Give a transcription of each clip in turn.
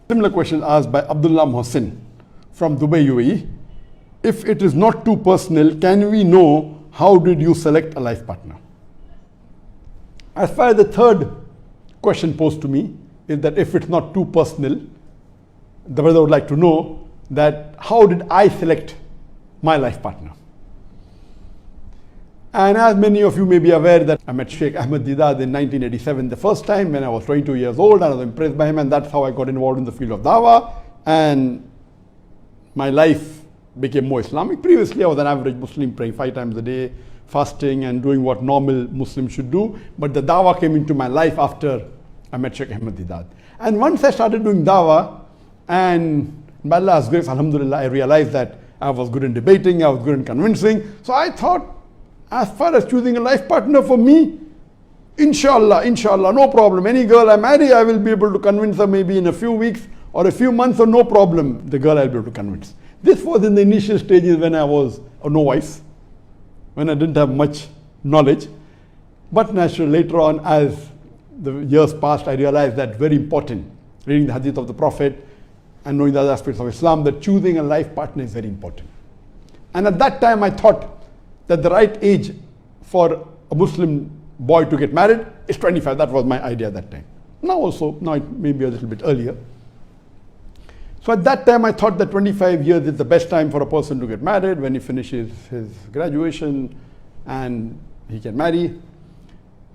Similar question asked by Abdullah Mohsin from Dubai, UAE. If it is not too personal, can we know how did you select a life partner? As far as the third question posed to me is that if it's not too personal, the brother would like to know that how did I select my life partner? And as many of you may be aware that I met Sheikh Ahmed Deedat in 1987 the first time when I was 22 years old, and I was impressed by him, and that's how I got involved in the field of dawah, and my life became more Islamic. Previously I was an average Muslim, praying 5 times a day, fasting and doing what normal Muslims should do, but the dawah came into my life after I met Sheikh Ahmed Deedat. And once I started doing dawah, and by Allah's grace, alhamdulillah, I realized that I was good in debating, I was good in convincing. So I thought, as far as choosing a life partner for me, inshallah, no problem. Any girl I marry, I will be able to convince her maybe in a few weeks or a few months, or no problem, the girl I'll be able to convince. This was in the initial stages when I was a novice, when I didn't have much knowledge. But naturally, later on, as the years passed, I realized that very important, reading the hadith of the Prophet and knowing the other aspects of Islam, that choosing a life partner is very important. And at that time, I thought that the right age for a Muslim boy to get married is 25. That was my idea at that time. Now it may be a little bit earlier. So at that time I thought that 25 years is the best time for a person to get married, when he finishes his graduation and he can marry.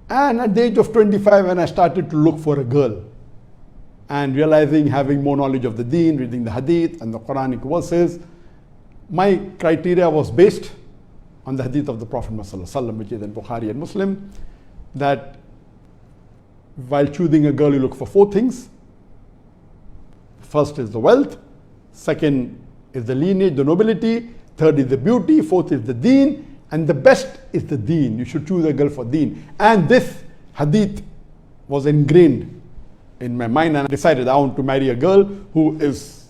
And at the age of 25, when I started to look for a girl and realizing, having more knowledge of the deen, reading the hadith and the Quranic verses, my criteria was based on the hadith of the Prophet ﷺ, which is in Bukhari and Muslim, that while choosing a girl, you look for 4 things. First is the wealth, second is the lineage, the nobility, third is the beauty, fourth is the deen, and the best is the deen. You should choose a girl for deen. And this hadith was ingrained in my mind, and I decided I want to marry a girl who is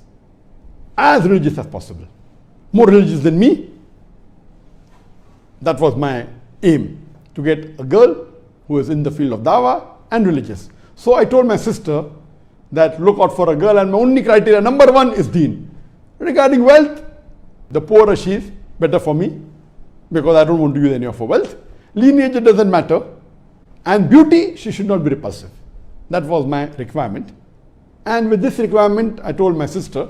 as religious as possible, more religious than me. That was my aim, to get a girl who is in the field of dawah and religious. So I told my sister that look out for a girl, and my only criteria, number 1 is deen. Regarding wealth, the poorer she is, better for me, because I don't want to use any of her wealth. Lineage, it doesn't matter. And beauty, she should not be repulsive. That was my requirement. And with this requirement, I told my sister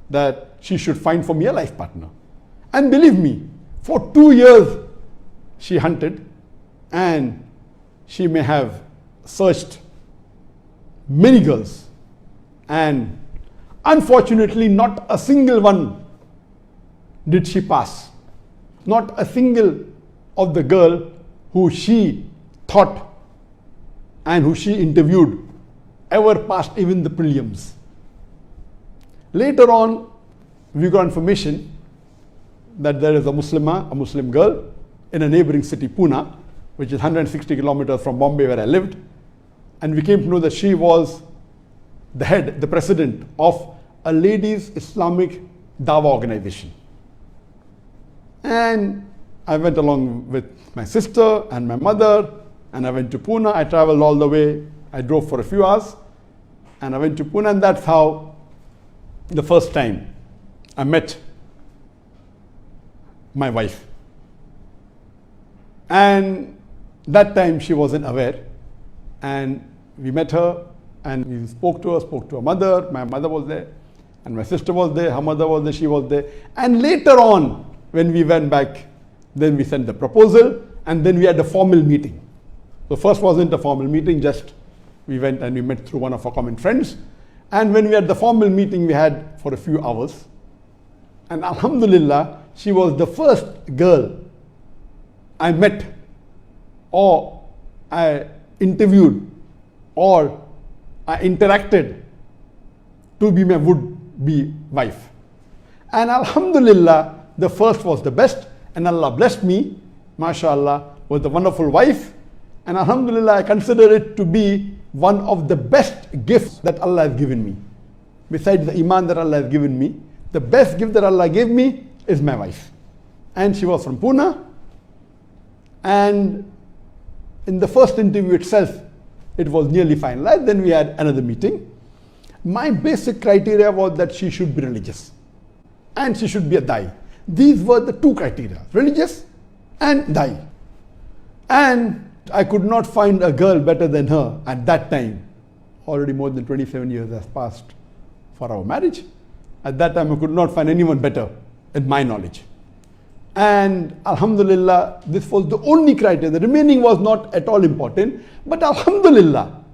that she should find for me a life partner. And believe me, for 2 years she hunted, and she may have searched many girls, and unfortunately not a single one did she pass. Not a single of the girl who she thought and who she interviewed ever passed even the prelims. Later on, we got information that there is a Muslim girl in a neighboring city, Pune, which is 160 kilometers from Bombay, where I lived. And we came to know that she was the head, the president of a ladies' Islamic Dawah organization. And I went along with my sister and my mother, and I went to Pune. I traveled all the way. I drove for a few hours, and I went to Pune, and that's how the first time I met my wife. And that time she wasn't aware, and we met her, and we spoke to her mother. My mother was there, and my sister was there, her mother was there, she was there. And later on, when we went back, then we sent the proposal, and then we had a formal meeting. So first wasn't a formal meeting, just we went and we met through one of our common friends. And when we had the formal meeting, we had for a few hours. And alhamdulillah, she was the first girl I met, or I interviewed, or I interacted to be my would-be wife. And alhamdulillah, the first was the best, and Allah blessed me, mashallah, with a wonderful wife. And alhamdulillah, I consider it to be one of the best gifts that Allah has given me. Besides the iman that Allah has given me, the best gift that Allah gave me is my wife. And she was from Pune. And in the first interview itself, it was nearly finalized. Then we had another meeting. my basic criteria was that she should be religious and she should be a dai. These were the two criteria, religious and dai. And I could not find a girl better than her at that time. Already more than 27 years has passed for our marriage. At that time, I could not find anyone better in my knowledge. And Alhamdulillah, this was the only criteria. The remaining was not at all important. But Alhamdulillah,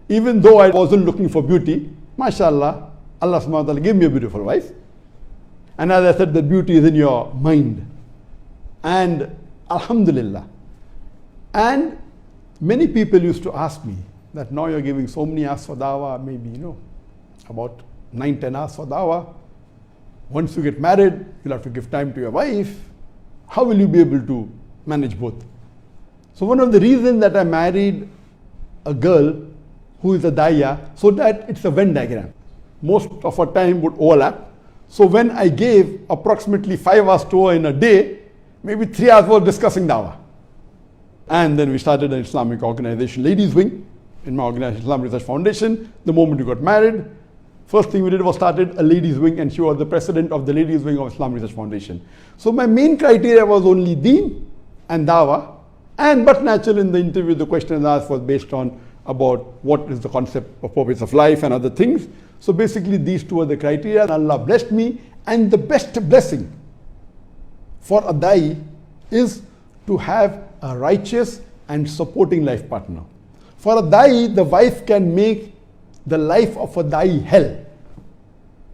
even though I wasn't looking for beauty, mashallah, Allah subhanahu wa ta'ala gave me a beautiful wife. And as I said, the beauty is in your mind. And Alhamdulillah. And many people used to ask me that now you're giving so many hours for dawah, maybe, about 9-10 hours for dawah. Once you get married, you'll have to give time to your wife. How will you be able to manage both? So one of the reasons that I married a girl who is a daya, so that it's a Venn diagram. Most of our time would overlap. So when I gave approximately 5 hours to her in a day, maybe 3 hours was discussing dawah. And then we started an Islamic organization, Ladies Wing, in my organization, Islamic Research Foundation. The moment we got married, first thing we did was started a Ladies Wing, and she was the president of the Ladies Wing of Islamic Research Foundation. So my main criteria was only deen and dawah. But naturally in the interview, the question asked was based on about what is the concept of purpose of life and other things. So basically these two are the criteria, and Allah blessed me. And the best blessing for a da'i is to have a righteous and supporting life partner. For a da'i, the wife can make the life of a da'i hell.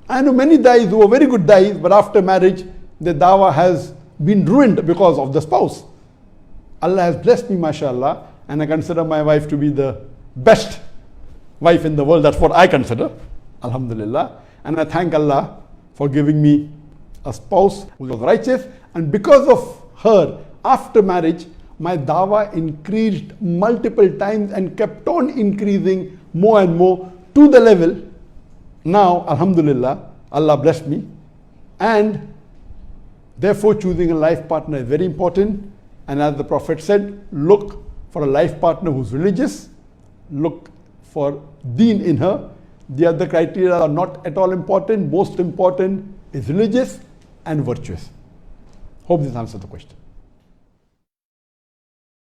I know many da'is who are very good da'is, but after marriage, their dawah has been ruined because of the spouse. Allah has blessed me, mashallah, and I consider my wife to be the best wife in the world. That's what I consider, alhamdulillah. And I thank Allah for giving me a spouse who was righteous. And because of her, after marriage, my dawah increased multiple times and kept on increasing more and more to the level. Now, alhamdulillah, Allah blessed me. And therefore, choosing a life partner is very important. And as the Prophet said, look for a life partner who's religious. Look for deen in her. The other criteria are not at all important. Most important is religious and virtuous. Hope this answers the question.